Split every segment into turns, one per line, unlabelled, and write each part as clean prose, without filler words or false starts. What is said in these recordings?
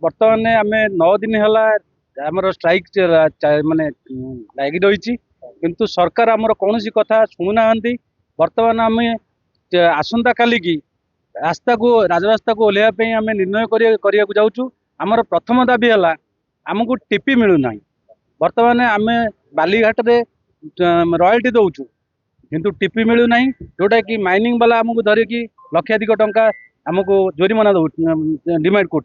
बर्तमान आम 9 दिन है आमर स्ट्राइक माने लगी रही किंतु सरकार आमर कौन कथा शुणुना बर्तमान आम आसंता काली की रास्ता को राजरास्ता को ओह्लैवाई आम निर्णय करने जाऊँ। आमर प्रथम दाबी है आमको टीपी मिलूना बर्तमान आम बालीघाट रे रॉयल्टी दौचु किंतु टीपी मिलूना जोटा कि माइनिंग वाला आमको धरिकी लक्षाधिक टंका आमको जोरिमाना डिमांड कर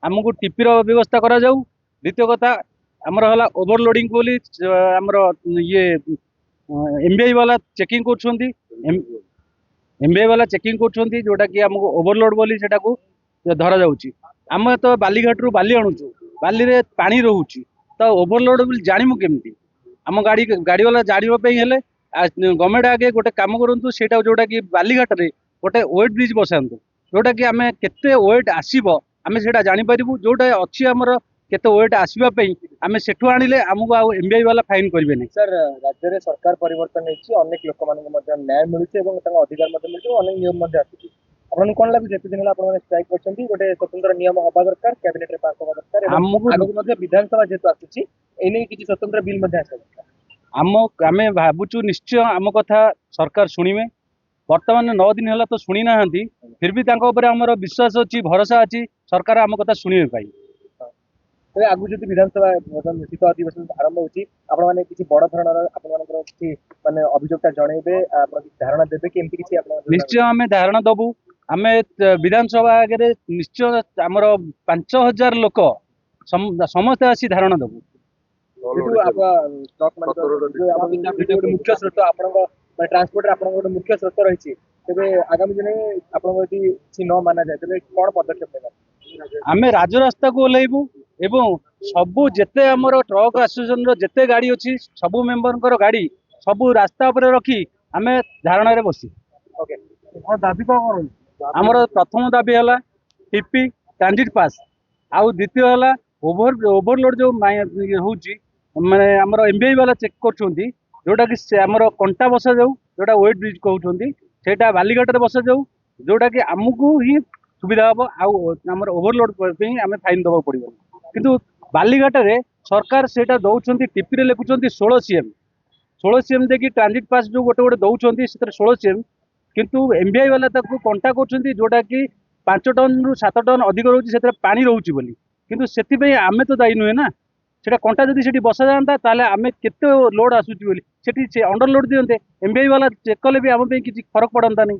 आमको टीपी व्यवस्था करा जाऊ। द्वितीय कथा आमर है ओभरलोडिंग बोली आमर ये एमबीआई वाला चेकिंग कर एमबीआई वाला चेकिंग कर जोटा कि आमको ओभरलोड बोली सेटा को धरा जाउची। आम तो बालीघाट रू बाली आणुचु बाली रे पानी रोची तो ओभरलोड बोली जानमु केमती आम गाड़ी गाड़ी वाला जानवाई हेले गवर्नमेंट आगे गोटे कम करूँ से जोटा कि बालीघाट रे गोटे वेट ब्रिज बसातु जोटा कि आम केते वेट आसब आम से जापर जोटा अच्छी आमर केते वेट आसवाई आम सेठू आनिले आमको आउ एमबीआई वाला फाइन करेंगे नहीं।
सर राज्य में सरकार परिवर्तन अनेक लोक न्याय मिलूँ अधिकार मिलूँ अनेक नियम आपको कौन लगुच एत दिन स्ट्राइक कर गोटे स्वतंत्र नियम हवा दरकार कैबिनेट पास हवा दरकार आगे विधानसभा जेहतु आसूसी एने किसी स्वतंत्र बिल
आम भावुँ निश्चय आम कथा सरकार शुणे बर्तमान 9 दिन है तो शुणी ना फिर भी आमर विश्वास अच्छी भरोसा अच्छी सरकार आम कथा शुणे पाई।
तो आगु जो विधानसभा शीत अधिवेशन आरंभ होने किसी बड़ धरण माने अभियोगता जनइबे धारणा देवे कि
निश्चय आम धारणा दबु आम विधानसभा आगे निश्चय आमर 5000 लोक समस्त आसी धारणा दबु
मुख्य स्रोत आप ट्रांसपोर्ट मुख्य स्रोत रही तेरे आगामी दिन आपसी न माना जाए तेरे कौन पदक्षेप
आम राजरास्ता को ओह्लैबू एवं सबू जिते आमर ट्रक एसोसिएशन जिते गाड़ी अच्छी सबू मेम्बर गाड़ी सबू रास्ता उपर रखी आम धारणा रे बसी दाबी कौन आमर प्रथम दाबी है टीपी ट्रांजिट पास आउ द्वितीय है ओभरलोड जो माने आमर एमबीआई वाला चेक कर जोटा कि आमर कंटा बसा जाऊ जोटा वेट ब्रिज कहते सेटा बालीघाट रे बसा जाऊ जोटा कि आमको ही सुविधा हम आमर ओभरलोड आम फाइन दबा पड़ो किंतु बालीघाट रे सरकार सेटा दौरान टीपी रे लिखुं 16 सीएम देखिए ट्रांजिट पास जो गोटे गोटे दौरान से 16 सीएम किंतु एमबीआई वाला कंटा कर जोटा कि 5 टन रु 7 टन अधिक रोचे से पानी रोचे बोली किंतु से आम तो दायी नुहे ना सेटा कंटा जदि सेठी बसा जाता ताले आम केते लोड आसूची बोली सेठी अंडर लोड दियंते एमबीआई वाला चेक कले भी आम किसी फरक पड़ता नहीं।